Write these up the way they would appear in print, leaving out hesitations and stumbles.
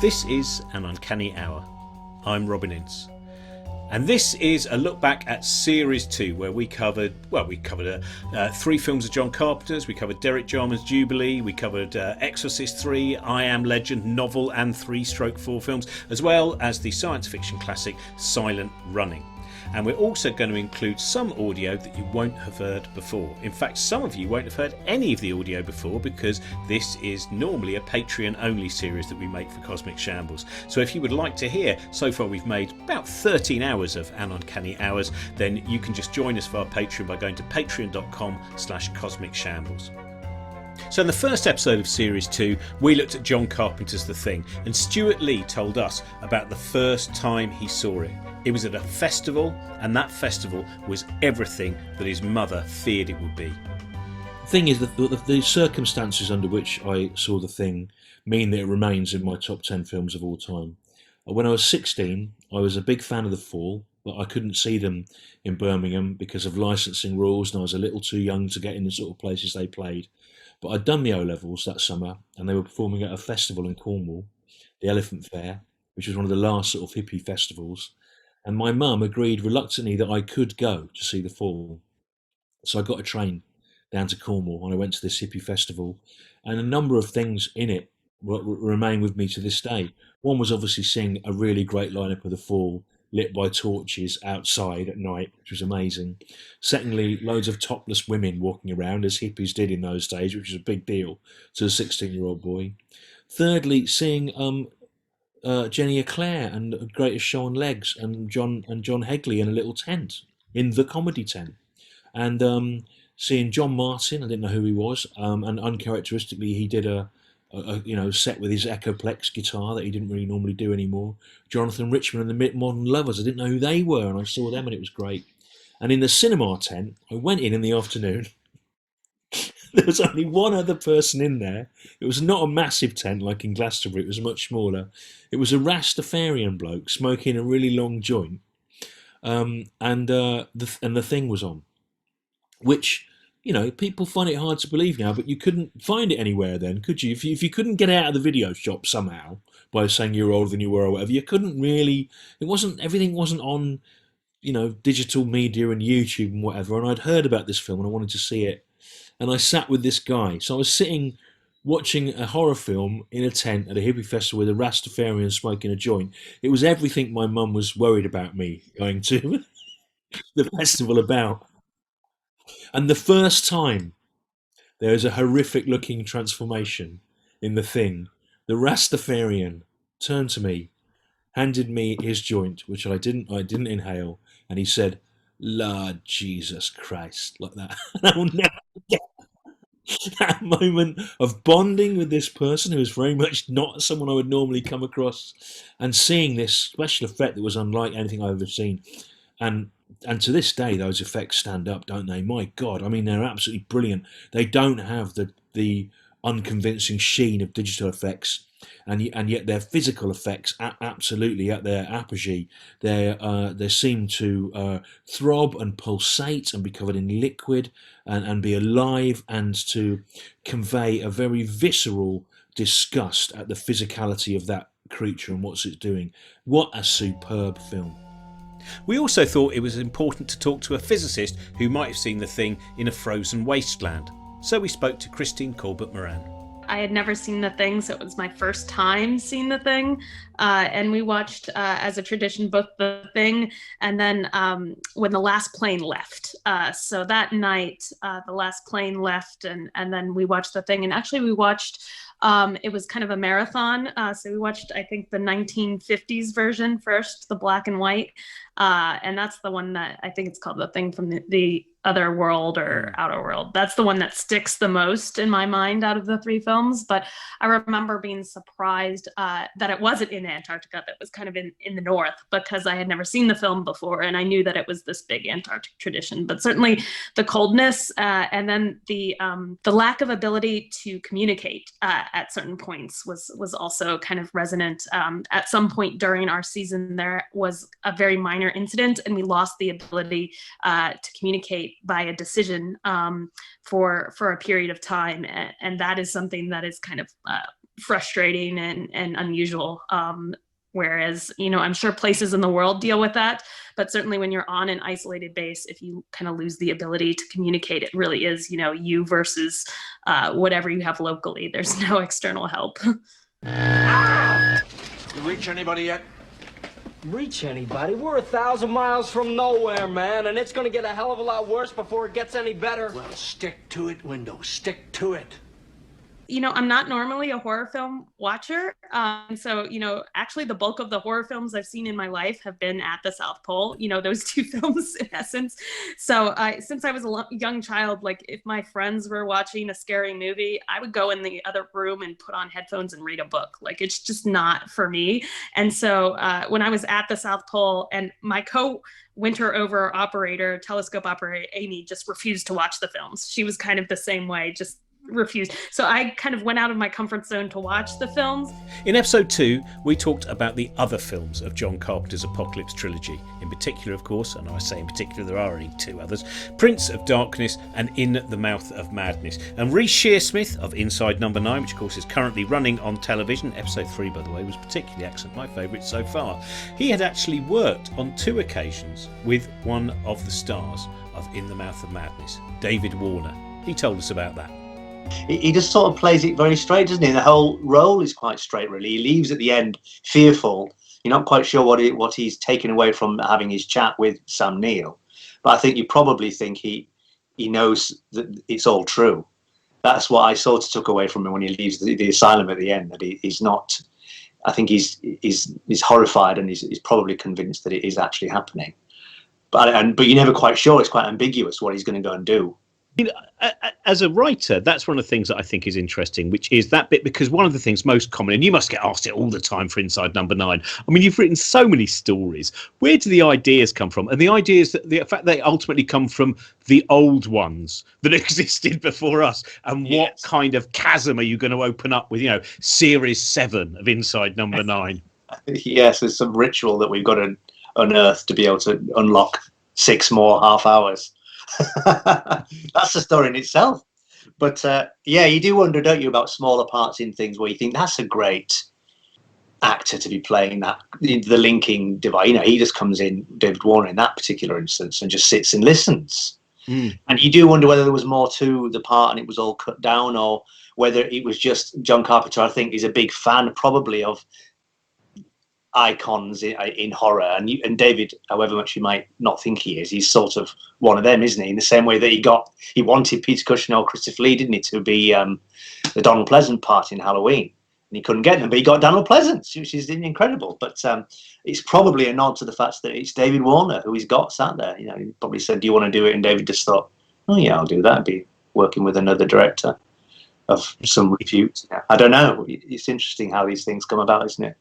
This is An Uncanny Hour. I'm Robin Ince. And this is a look back at Series 2, where we covered 3 films of John Carpenter's. We covered Derek Jarman's Jubilee. We covered Exorcist 3, I Am Legend, novel and 3/4 films, as well as the science fiction classic Silent Running. And we're also going to include some audio that you won't have heard before. In fact, some of you won't have heard any of the audio before, because this is normally a Patreon-only series that we make for Cosmic Shambles. So if you would like to hear, so far we've made about 13 hours of An Uncanny Hours, then you can just join us via Patreon by going to patreon.com/Cosmic Shambles. So in the first episode of Series 2, we looked at John Carpenter's The Thing, and Stewart Lee told us about the first time he saw it. It was at a festival, and that festival was everything that his mother feared it would be. The thing is that the circumstances under which I saw The Thing mean that it remains in my top 10 films of all time. When I was 16, I was a big fan of The Fall, but I couldn't see them in Birmingham because of licensing rules, and I was a little too young to get in the sort of places they played. But I'd done the O-levels that summer, and they were performing at a festival in Cornwall, the Elephant Fair, which was one of the last sort of hippie festivals. And my mum agreed reluctantly that I could go to see The Fall. So I got a train down to Cornwall, and I went to this hippie festival, and a number of things in it remain with me to this day. One was obviously seeing a really great lineup of The Fall, lit by torches outside at night, which was amazing. Secondly, loads of topless women walking around, as hippies did in those days, which was a big deal to a 16-year-old boy. Thirdly, seeing Jenny Eclair and Greatest Show on Legs and John Hegley in a little tent, in the comedy tent. And seeing John Martin, I didn't know who he was, and uncharacteristically he did a set with his Echoplex guitar that he didn't really normally do anymore. Jonathan Richman and the Modern Lovers, I didn't know who they were, and I saw them and it was great. And in the cinema tent, I went in the afternoon. There was only one other person in there. It was not a massive tent like in Glastonbury, it was much smaller. It was a Rastafarian bloke smoking a really long joint, and the Thing was on, which, people find it hard to believe now, but you couldn't find it anywhere then, could you? If you couldn't get out of the video shop somehow by saying you were older than you were or whatever, you couldn't really. Everything wasn't on, digital media and YouTube and whatever. And I'd heard about this film and I wanted to see it, and I sat with this guy. So I was sitting watching a horror film in a tent at a hippie festival with a Rastafarian smoking a joint. It was everything my mum was worried about me going to the festival about. And the first time there is a horrific looking transformation in The Thing, the Rastafarian turned to me, handed me his joint, which I didn't inhale, and he said, "Lord Jesus Christ," like that. And I will never forget that moment of bonding with this person who was very much not someone I would normally come across, and seeing this special effect that was unlike anything I've ever seen. And to this day, those effects stand up, don't they? My God, I mean, they're absolutely brilliant. They don't have the unconvincing sheen of digital effects, and yet their physical effects are absolutely at their apogee. They seem to throb and pulsate and be covered in liquid and be alive, and to convey a very visceral disgust at the physicality of that creature and what's it doing. What a superb film. We also thought it was important to talk to a physicist who might have seen The Thing in a frozen wasteland. So we spoke to Christine Corbett Moran. I had never seen The Thing, so it was my first time seeing The Thing. And we watched, as a tradition, both The Thing and then When the Last Plane Left. So that night, the last plane left, and then we watched The Thing. And actually we watched, it was kind of a marathon. So we watched, I think, the 1950s version first, the black and white. And that's the one that I think it's called The Thing from the Other World or Outer World. That's the one that sticks the most in my mind out of the 3 films. But I remember being surprised that it wasn't in Antarctica, that was kind of in the north, because I had never seen the film before, and I knew that it was this big Antarctic tradition. But certainly the coldness and then the lack of ability to communicate at certain points was also kind of resonant. At some point during our season, there was a very minor incident, and we lost the ability to communicate by a decision for a period of time, and that is something that is kind of frustrating and unusual. Whereas, I'm sure places in the world deal with that, but certainly when you're on an isolated base, if you kind of lose the ability to communicate, it really is, you versus whatever you have locally. There's no external help. You reach anybody yet? Reach anybody? We're 1,000 miles from nowhere, man, and it's gonna get a hell of a lot worse before it gets any better. Well, stick to it, Window. Stick to it. I'm not normally a horror film watcher. So, actually the bulk of the horror films I've seen in my life have been at the South Pole, those two films in essence. So since I was a young child, like if my friends were watching a scary movie, I would go in the other room and put on headphones and read a book. Like it's just not for me. And so when I was at the South Pole and my winter over operator, telescope operator, Amy, just refused to watch the films. She was kind of the same way, just refused. So I kind of went out of my comfort zone to watch the films. In episode 2, we talked about the other films of John Carpenter's Apocalypse trilogy. In particular, of course, and I say in particular, there are only 2 others, Prince of Darkness and In the Mouth of Madness. And Reece Shearsmith of Inside Number 9, which of course is currently running on television, episode 3 by the way, was particularly excellent, my favourite so far. He had actually worked on 2 occasions with one of the stars of In the Mouth of Madness, David Warner. He told us about that. He just sort of plays it very straight, doesn't he? The whole role is quite straight, really. He leaves at the end fearful. You're not quite sure what he's taken away from having his chat with Sam Neill. But I think you probably think he knows that it's all true. That's what I sort of took away from him when he leaves the asylum at the end, that he's not... I think he's horrified and he's probably convinced that it is actually happening. But you're never quite sure. It's quite ambiguous what he's going to go and do. As a writer, that's one of the things that I think is interesting, which is that bit, because one of the things most common, and you must get asked it all the time for Inside Number 9, I mean, you've written so many stories. Where do the ideas come from? And the ideas, that the fact they ultimately come from the old ones that existed before us, and what kind of chasm are you going to open up with, series 7 of Inside Number 9? Yes, there's some ritual that we've got to unearth to be able to unlock 6 more half hours. That's the story in itself. But you do wonder, don't you, about smaller parts in things where you think that's a great actor to be playing that, the linking device. He just comes in, David Warner in that particular instance, and just sits and listens. And you do wonder whether there was more to the part and it was all cut down, or whether it was just John Carpenter, I think, is a big fan probably of icons in horror, and David, however much you might not think he is, he's sort of one of them, isn't he? In the same way that he wanted Peter Cushing or Christopher Lee, didn't he, to be the Donald Pleasant part in Halloween, and he couldn't get them, but he got Donald Pleasant, which is incredible. But it's probably a nod to the fact that it's David Warner who he's got sat there. He probably said, "Do you want to do it?" And David just thought, "Oh yeah, I'll do that." I'd be working with another director of some repute. I don't know. It's interesting how these things come about, isn't it?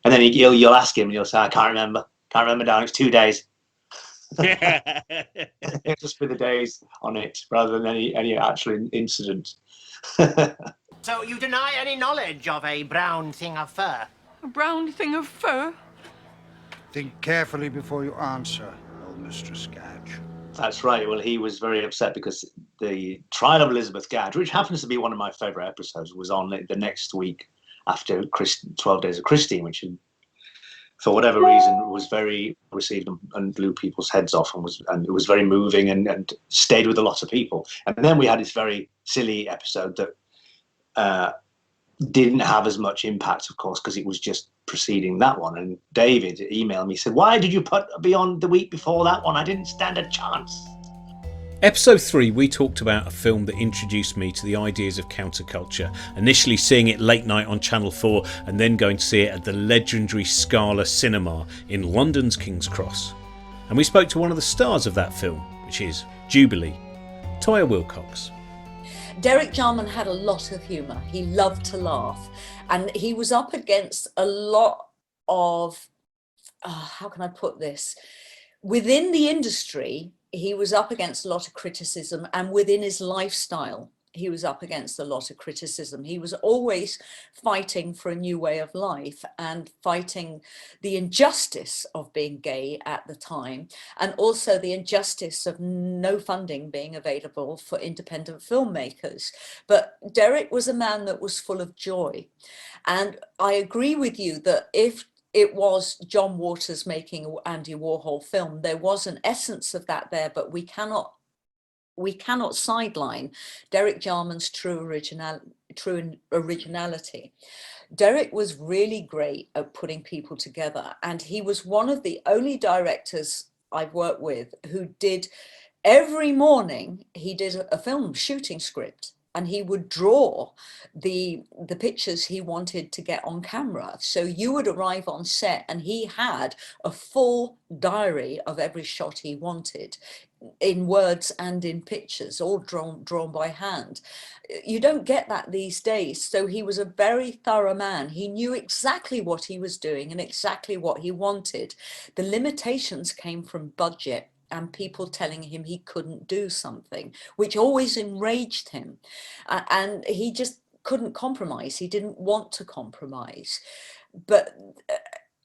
And then you'll ask him, and you'll say, "I can't remember, darling. It's 2 days." It'll just be the days on it, rather than any actual incident. So you deny any knowledge of a brown thing of fur? A brown thing of fur? Think carefully before you answer, old Mistress Gadge. That's right. Well, he was very upset because the trial of Elizabeth Gadge, which happens to be one of my favourite episodes, was on the next week after 12 Days of Christine, which for whatever reason was very received and blew people's heads off, and it was very moving and stayed with a lot of people. And then we had this very silly episode that didn't have as much impact, of course, because it was just preceding that one. And David emailed me, said, "Why did you put beyond the week before that one? I didn't stand a chance." Episode 3, we talked about a film that introduced me to the ideas of counterculture, initially seeing it late night on Channel 4 and then going to see it at the legendary Scala Cinema in London's King's Cross. And we spoke to one of the stars of that film, which is Jubilee, Toyah Wilcox. Derek Jarman had a lot of humour. He loved to laugh, and he was up against a lot of, how can I put this? Within the industry, he was up against a lot of criticism, and within his lifestyle, he was up against a lot of criticism. He was always fighting for a new way of life and fighting the injustice of being gay at the time, and also the injustice of no funding being available for independent filmmakers. But Derek was a man that was full of joy. And I agree with you that if it was John Waters making an Andy Warhol film, there was an essence of that there, but we cannot sideline Derek Jarman's true originality. Derek was really great at putting people together, and he was one of the only directors I've worked with who did every morning, he did a film shooting script, and he would draw the pictures he wanted to get on camera. So you would arrive on set and he had a full diary of every shot he wanted, in words and in pictures, all drawn by hand. You don't get that these days. So he was a very thorough man. He knew exactly what he was doing and exactly what he wanted. The limitations came from budget and people telling him he couldn't do something, which always enraged him. And he just couldn't compromise. He didn't want to compromise. But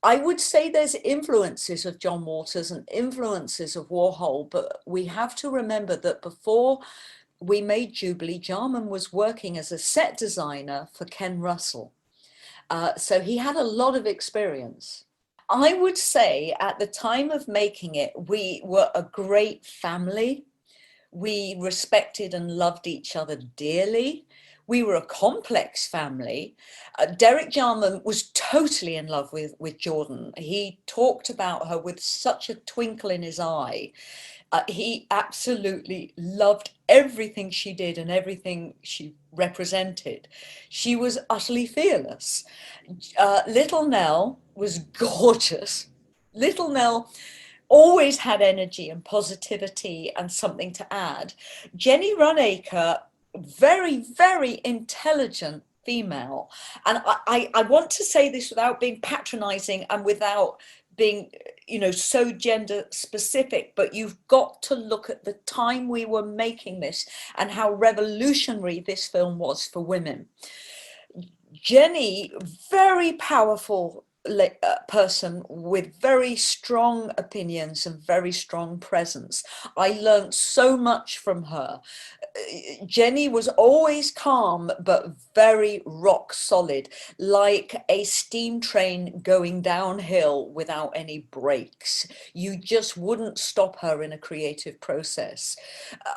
I would say there's influences of John Waters and influences of Warhol, but we have to remember that before we made Jubilee, Jarman was working as a set designer for Ken Russell. So he had a lot of experience. I would say at the time of making it, we were a great family. We respected and loved each other dearly. We were a complex family. Derek Jarman was totally in love with Jordan. He talked about her with such a twinkle in his eye. He absolutely loved everything she did and everything she represented. She was utterly fearless. Little Nell was gorgeous. Little Nell always had energy and positivity and something to add. Jenny Runacre, very, very intelligent female. And I want to say this without being patronizing and without being, so gender specific, but you've got to look at the time we were making this and how revolutionary this film was for women. Jenny, very powerful person with very strong opinions and very strong presence. I learned so much from her. Jenny was always calm but very rock solid, like a steam train going downhill without any brakes. You just wouldn't stop her in a creative process.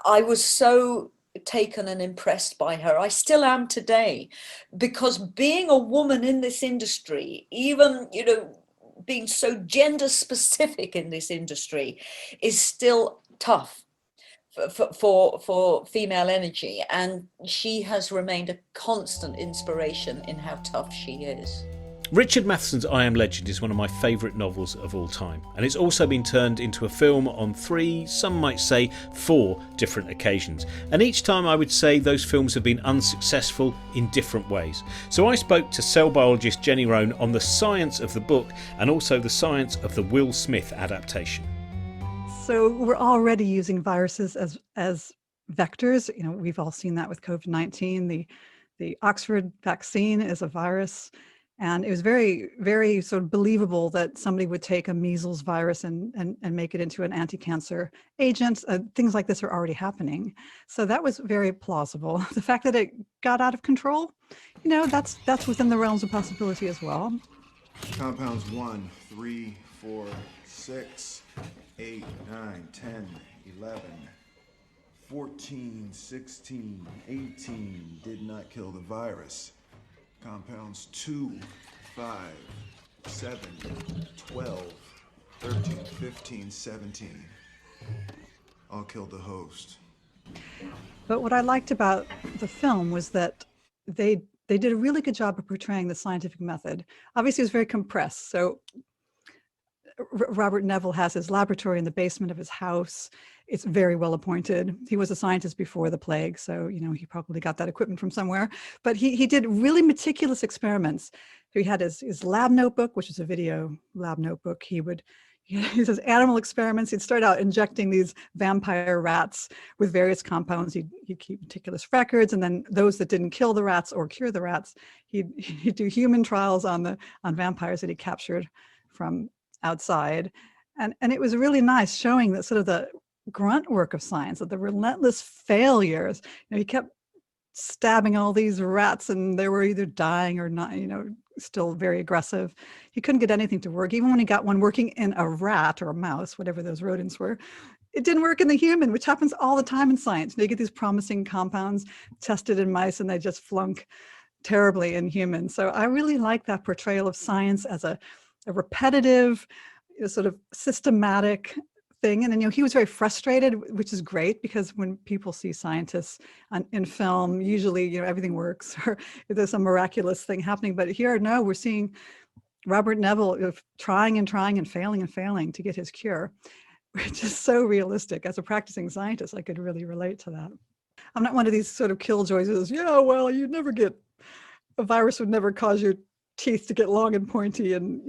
I was so taken and impressed by her. I still am today, because being a woman in this industry, even being so gender specific in this industry, is still tough for female energy, and she has remained a constant inspiration in how tough she is. Richard Matheson's I Am Legend is one of my favourite novels of all time, and it's also been turned into a film on 3, some might say 4 different occasions, and each time I would say those films have been unsuccessful in different ways. So I spoke to cell biologist Jenny Rohn on the science of the book and also the science of the Will Smith adaptation. So we're already using viruses as vectors. We've all seen that with COVID-19. The Oxford vaccine is a virus. And it was very, very sort of believable that somebody would take a measles virus and make it into an anti-cancer agent. Things like this are already happening. So that was very plausible. The fact that it got out of control, that's within the realms of possibility as well. Compounds 1, 3, 4, 6, 8, 9, 10, 11, 14, 16, 18 did not kill the virus. Compounds 2, 5, 7, 12, 13, 15, 17 all killed the host. But what I liked about the film was that they did a really good job of portraying the scientific method. Obviously, it was very compressed. So Robert Neville has his laboratory in the basement of his house. It's very well appointed. He was a scientist before the plague, so he probably got that equipment from somewhere. But he did really meticulous experiments. He had his lab notebook, which is a video lab notebook. He would he says animal experiments. He'd start out injecting these vampire rats with various compounds. He'd keep meticulous records, and then those that didn't kill the rats or cure the rats, he'd do human trials on vampires that he captured from outside. And it was really nice showing that sort of the grunt work of science, of the relentless failures. He kept stabbing all these rats, and they were either dying or not, still very aggressive. He couldn't get anything to work. Even when he got one working in a rat or a mouse, whatever those rodents were, it didn't work in the human, which happens all the time in science. They get these promising compounds tested in mice, and they just flunk terribly in humans. So I really like that portrayal of science as a repetitive, sort of systematic thing. And then, he was very frustrated, which is great, because when people see scientists in film, usually, everything works or there's some miraculous thing happening. But here, no, we're seeing Robert Neville trying and trying and failing to get his cure, which is so realistic. As a practicing scientist, I could really relate to that. I'm not one of these sort of killjoys who says, you'd never get, a virus would never cause your teeth to get long and pointy, and,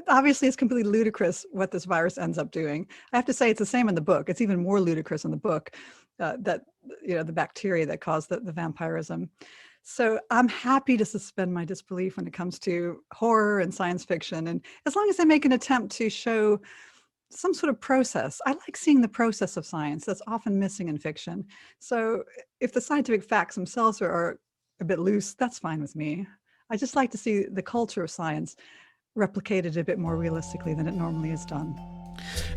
obviously it's completely ludicrous what this virus ends up doing. I have to say it's the same in the book. It's even more ludicrous in the book, that the bacteria that caused the vampirism. So I'm happy to suspend my disbelief when it comes to horror and science fiction, and as long as they make an attempt to show some sort of process. I like seeing the process of science that's often missing in fiction. So if the scientific facts themselves are a bit loose, that's fine with me. I just like to see the culture of science replicated a bit more realistically than it normally is done.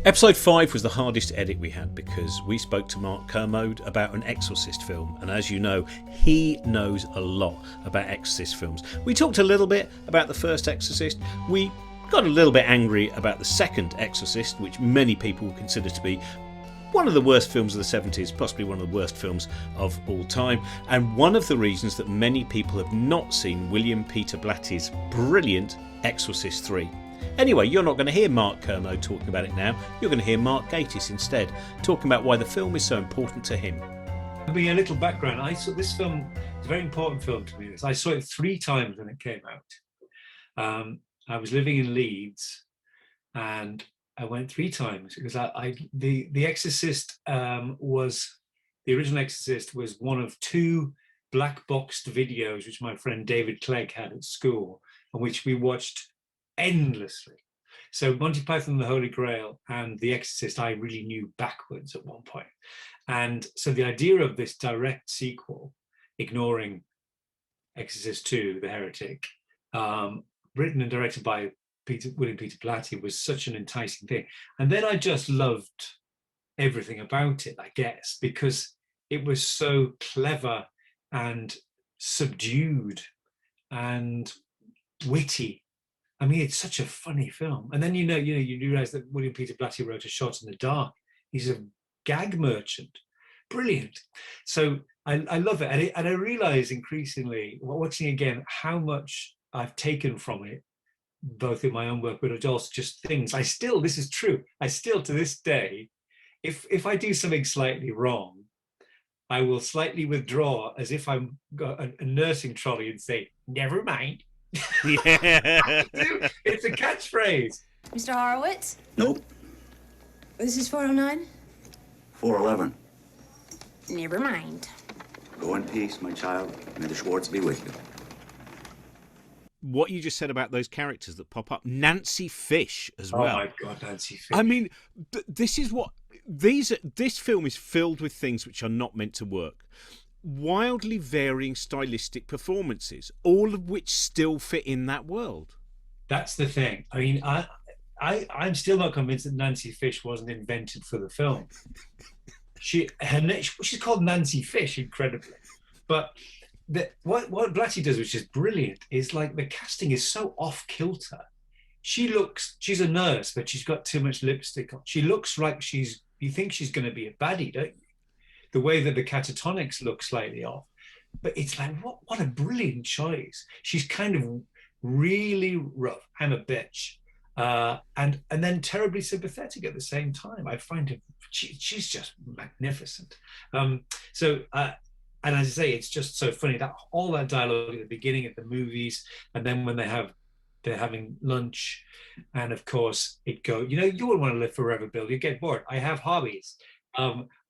Episode 5 was the hardest edit we had because we spoke to Mark Kermode about an Exorcist film, and as you know, he knows a lot about Exorcist films. We talked a little bit about the first Exorcist. We got a little bit angry about the second Exorcist, which many people consider to be one of the worst films of the 70s, possibly one of the worst films of all time, and one of the reasons that many people have not seen William Peter Blatty's brilliant Exorcist 3. Anyway, you're not going to hear Mark Kermode talking about it now. You're going to hear Mark Gatiss instead, talking about why the film is so important to him. Being a little background, I saw this film, it's a very important film to me. I saw it 3 times when it came out. I was living in Leeds, and I went 3 times because the Exorcist was, the original Exorcist was one of 2 black boxed videos which my friend David Clegg had at school, and which we watched endlessly. So Monty Python and the Holy Grail and The Exorcist I really knew backwards at one point. And so the idea of this direct sequel, ignoring Exorcist 2, The Heretic, written and directed by William Peter Blatty, was such an enticing thing. And then I just loved everything about it, I guess, because it was so clever and subdued and witty. I mean, it's such a funny film. And then you realize that William Peter Blatty wrote A Shot in the Dark. He's a gag merchant. Brilliant. So I love it. And I realize increasingly, watching again, how much I've taken from it, both in my own work, but also just things. This is true. I still, to this day, if I do something slightly wrong, I will slightly withdraw as if I'm got a nursing trolley and say, never mind. Yeah. It's a catchphrase. Mr. Horowitz? Nope. This is 409? 411. Never mind. Go in peace, my child. May the Schwartz be with you. What you just said about those characters that pop up, Nancy Fish as well. Oh my God, Nancy Fish. I mean, this is what this film is filled with things which are not meant to work. Wildly varying stylistic performances, all of which still fit in that world. That's the thing. I mean, I'm still not convinced that Nancy Fish wasn't invented for the film. She's called Nancy Fish, incredibly. But what Blatty does, which is brilliant, is like the casting is so off kilter. She's a nurse, but she's got too much lipstick on. She looks like you think she's going to be a baddie, don't you? The way that the catatonics look slightly off. But it's like, what a brilliant choice. She's kind of really rough. I'm a bitch. And then terribly sympathetic at the same time. I find her, she's just magnificent. And as I say, it's just so funny that all that dialogue at the beginning of the movies, and then when they have they're having lunch, and of course it goes, you wouldn't want to live forever, Bill. You get bored. I have hobbies.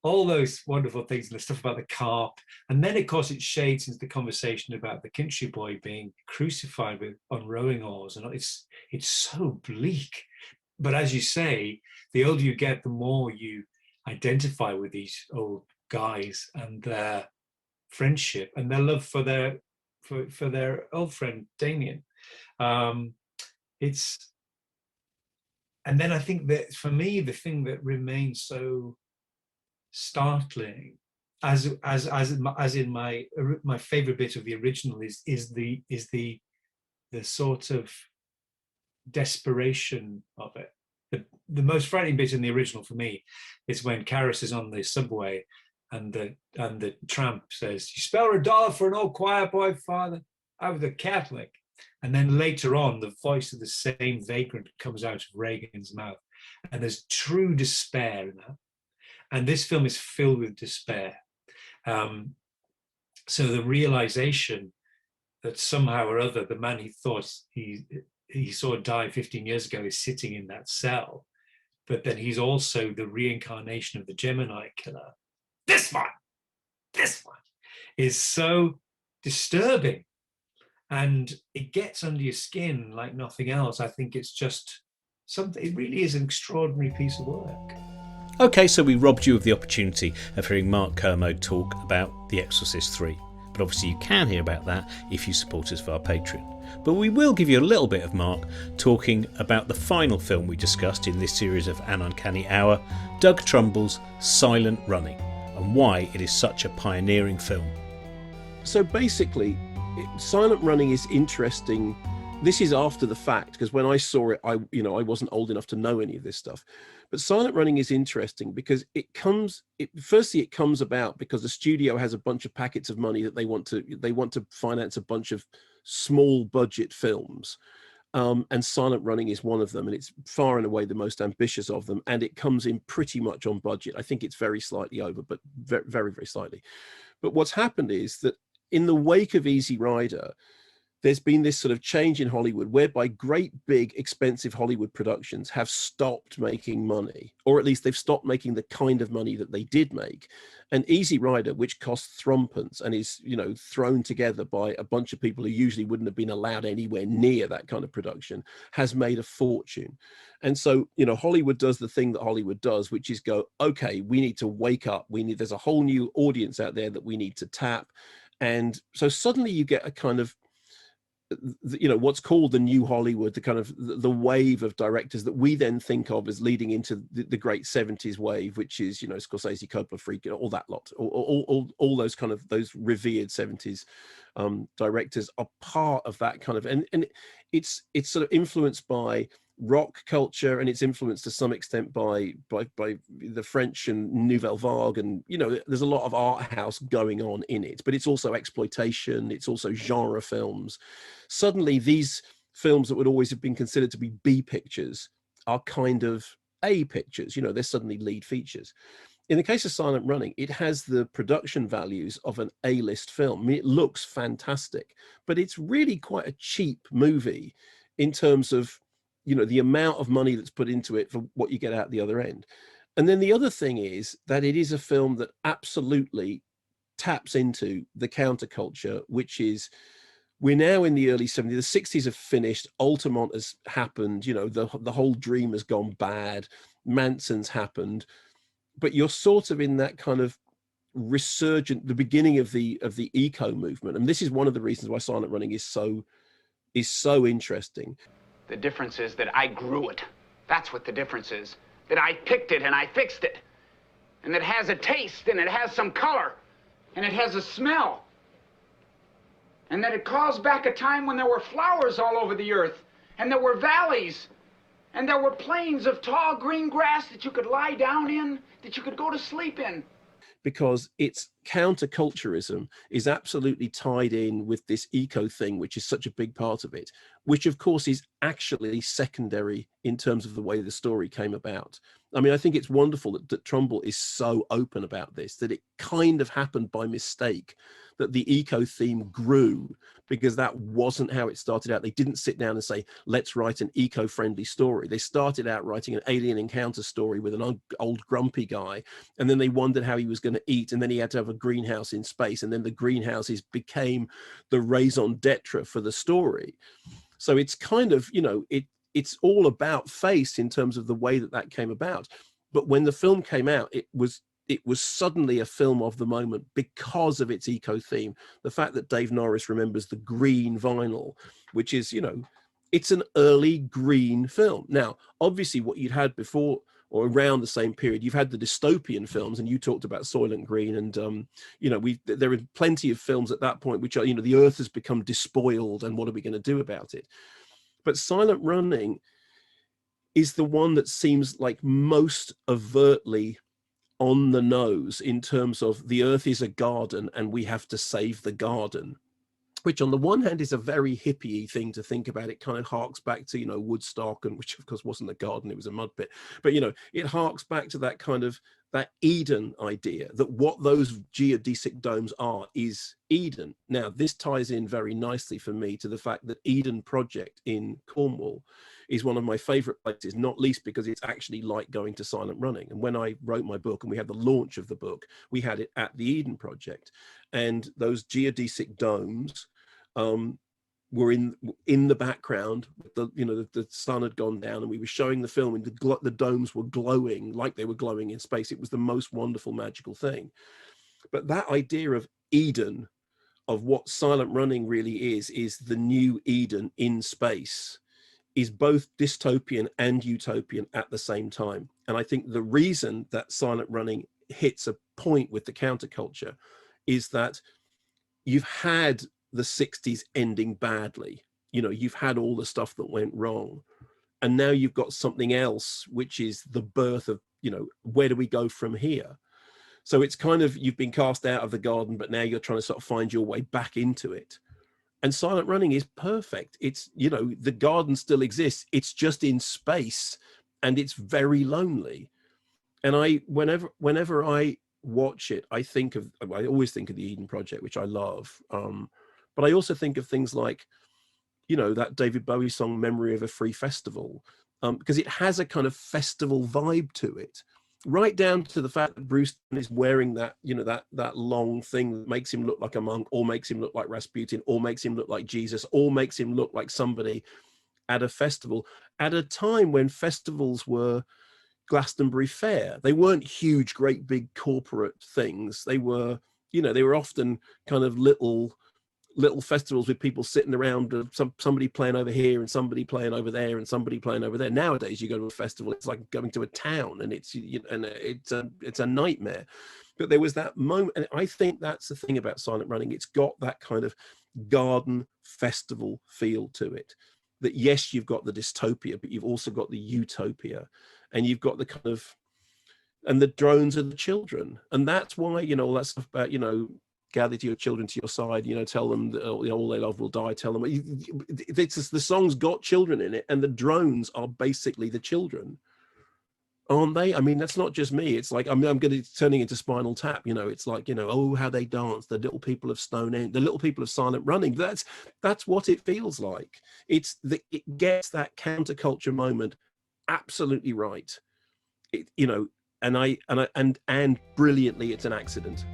All those wonderful things and the stuff about the carp. And then, of course, it shades into the conversation about the country boy being crucified on rowing oars. And it's so bleak. But as you say, the older you get, the more you identify with these old guys and their friendship and their love for their old friend, Damien. And then I think that for me, the thing that remains so startling, as in my favorite bit of the original, is the sort of desperation of it. The most frightening bit in the original for me is when Karras is on the subway and the tramp says, "You spell $1 for an old choir boy, father? I was a Catholic." And then later on, the voice of the same vagrant comes out of Reagan's mouth, and there's true despair in that. And this film is filled with despair. So the realization that somehow or other, the man he thought he saw die 15 years ago is sitting in that cell, but then he's also the reincarnation of the Gemini killer. This one is so disturbing, and it gets under your skin like nothing else. I think it's just something, it really is an extraordinary piece of work. Okay, so we robbed you of the opportunity of hearing Mark Kermode talk about The Exorcist 3. But obviously you can hear about that if you support us via Patreon. But we will give you a little bit of Mark talking about the final film we discussed in this series of An Uncanny Hour, Doug Trumbull's Silent Running, and why it is such a pioneering film. So basically, Silent Running is interesting. This is after the fact, because when I saw it, I wasn't old enough to know any of this stuff. But Silent Running is interesting because it comes about because the studio has a bunch of packets of money that they want to finance a bunch of small budget films. And Silent Running is one of them, and it's far and away the most ambitious of them, and it comes in pretty much on budget. I think it's very slightly over, but very, very, very slightly. But what's happened is that in the wake of Easy Rider, there's been this sort of change in Hollywood whereby great, big, expensive Hollywood productions have stopped making money, or at least they've stopped making the kind of money that they did make. And Easy Rider, which costs thrumpence and is, thrown together by a bunch of people who usually wouldn't have been allowed anywhere near that kind of production, has made a fortune. And so, Hollywood does the thing that Hollywood does, which is go, okay, we need to wake up. There's a whole new audience out there that we need to tap. And so suddenly you get a kind of, what's called the new Hollywood, the kind of the wave of directors that we then think of as leading into the great 70s wave, which is, Scorsese, Coppola, Friedkin, all that lot, all those kind of, those revered 70s directors are part of that kind of, and it's sort of influenced by rock culture, and it's influenced to some extent by the French and Nouvelle Vague, and there's a lot of art house going on in it, but it's also exploitation, it's also genre films. Suddenly these films that would always have been considered to be B pictures are kind of A pictures, they're suddenly lead features. In the case of Silent Running, it has the production values of an A-list film. I mean, it looks fantastic, but it's really quite a cheap movie in terms of the amount of money that's put into it for what you get out the other end. And then the other thing is that it is a film that absolutely taps into the counterculture, which is, we're now in the early 70s, the 60s have finished, Altamont has happened, the whole dream has gone bad, Manson's happened, but you're sort of in that kind of resurgent, the beginning of the eco movement. And this is one of the reasons why Silent Running is so interesting. The difference is that I grew it. That's what the difference is. That I picked it and I fixed it. And it has a taste, and it has some color, and it has a smell. And that it calls back a time when there were flowers all over the earth, and there were valleys, and there were plains of tall green grass that you could lie down in, that you could go to sleep in. Because it's counterculturism is absolutely tied in with this eco thing, which is such a big part of it, which of course is actually secondary in terms of the way the story came about. I mean, I think it's wonderful that Trumbull is so open about this, that it kind of happened by mistake, that the eco theme grew, because that wasn't how it started out. They didn't sit down and say, let's write an eco-friendly story. They started out writing an alien encounter story with an old grumpy guy, and then they wondered how he was going to eat, and then he had to have a greenhouse in space, and then the greenhouses became the raison d'etre for the story. So it's kind of, you know, it's all about face in terms of the way that came about. But when the film came out, it was suddenly a film of the moment because of its eco theme. The fact that Dave Norris remembers the green vinyl, which is, you know, it's an early green film. Now, obviously what you'd had before or around the same period, you've had the dystopian films, and you talked about Soylent Green, and you know, there are plenty of films at that point which are, you know, the earth has become despoiled and what are we going to do about it? But Silent Running is the one that seems like most overtly on the nose in terms of the earth is a garden and we have to save the garden, which on the one hand is a very hippie thing to think about. It kind of harks back to, you know, Woodstock, and which of course wasn't a garden, it was a mud pit. But, you know, it harks back to that kind of, that Eden idea, that what those geodesic domes are is Eden. Now, this ties in very nicely for me to the fact that Eden Project in Cornwall is one of my favorite places, not least because it's actually like going to Silent Running. And when I wrote my book and we had the launch of the book, we had it at the Eden Project, and those geodesic domes were in the background. The sun had gone down, and we were showing the film, and the domes were glowing like they were glowing in space. It was the most wonderful, magical thing. But that idea of Eden, of what Silent Running really is the new Eden in space, is both dystopian and utopian at the same time. And I think the reason that Silent Running hits a point with the counterculture is that you've had the 60s ending badly. You know, you've had all the stuff that went wrong, and now you've got something else, which is the birth of, you know, where do we go from here? So it's kind of, you've been cast out of the garden, but now you're trying to sort of find your way back into it. And Silent Running is perfect. It's, you know, the garden still exists, it's just in space, and it's very lonely. And whenever I watch it, I always think of the Eden Project, which I love. But I also think of things like, you know, that David Bowie song, Memory of a Free Festival, because it has a kind of festival vibe to it, right down to the fact that Bruce is wearing that, you know, that long thing that makes him look like a monk, or makes him look like Rasputin, or makes him look like Jesus, or makes him look like somebody at a festival, at a time when festivals were Glastonbury Fair. They weren't huge, great big corporate things. They were, you know, they were often kind of little festivals with people sitting around, somebody playing over here and somebody playing over there and somebody playing over there. Nowadays, you go to a festival, it's like going to a town, and it's a nightmare. But there was that moment, and I think that's the thing about Silent Running. It's got that kind of garden festival feel to it. That yes, you've got the dystopia, but you've also got the utopia, and you've got the kind of, and the drones are the children, and that's why, you know, all that stuff about, you know, gather your children to your side, you know, tell them that, you know, all they love will die, tell them, the song's got children in it, and the drones are basically the children, aren't they? I mean, that's not just me. It's like, I'm going to turning into Spinal Tap, you know, it's like, you know, oh, how they dance, the little people of Stonehenge, the little people of Silent Running. That's what it feels like. It gets that counterculture moment absolutely right. It, you know, and brilliantly, it's an accident.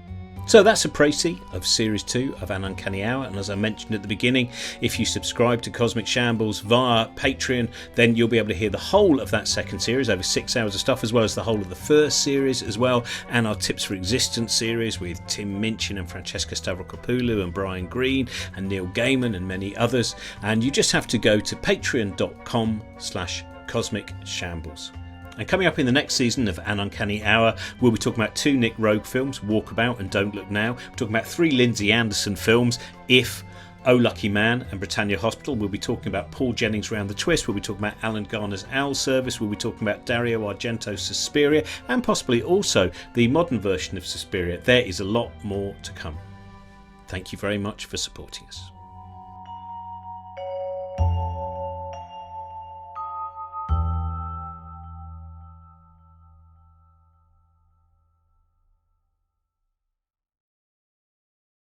So that's a précis of Series 2 of An Uncanny Hour, and as I mentioned at the beginning, if you subscribe to Cosmic Shambles via Patreon, then you'll be able to hear the whole of that second series, over 6 hours of stuff, as well as the whole of the first series as well, and our Tips for Existence series with Tim Minchin and Francesca Stavrokopoulou and Brian Greene and Neil Gaiman and many others. And you just have to go to patreon.com/Cosmic Shambles. And coming up in the next season of An Uncanny Hour, we'll be talking about 2 Nick Rogue films, Walkabout and Don't Look Now. We're talking about 3 Lindsay Anderson films, If, Oh Lucky Man and Britannia Hospital. We'll be talking about Paul Jennings' Round the Twist. We'll be talking about Alan Garner's Owl Service. We'll be talking about Dario Argento's Suspiria, and possibly also the modern version of Suspiria. There is a lot more to come. Thank you very much for supporting us.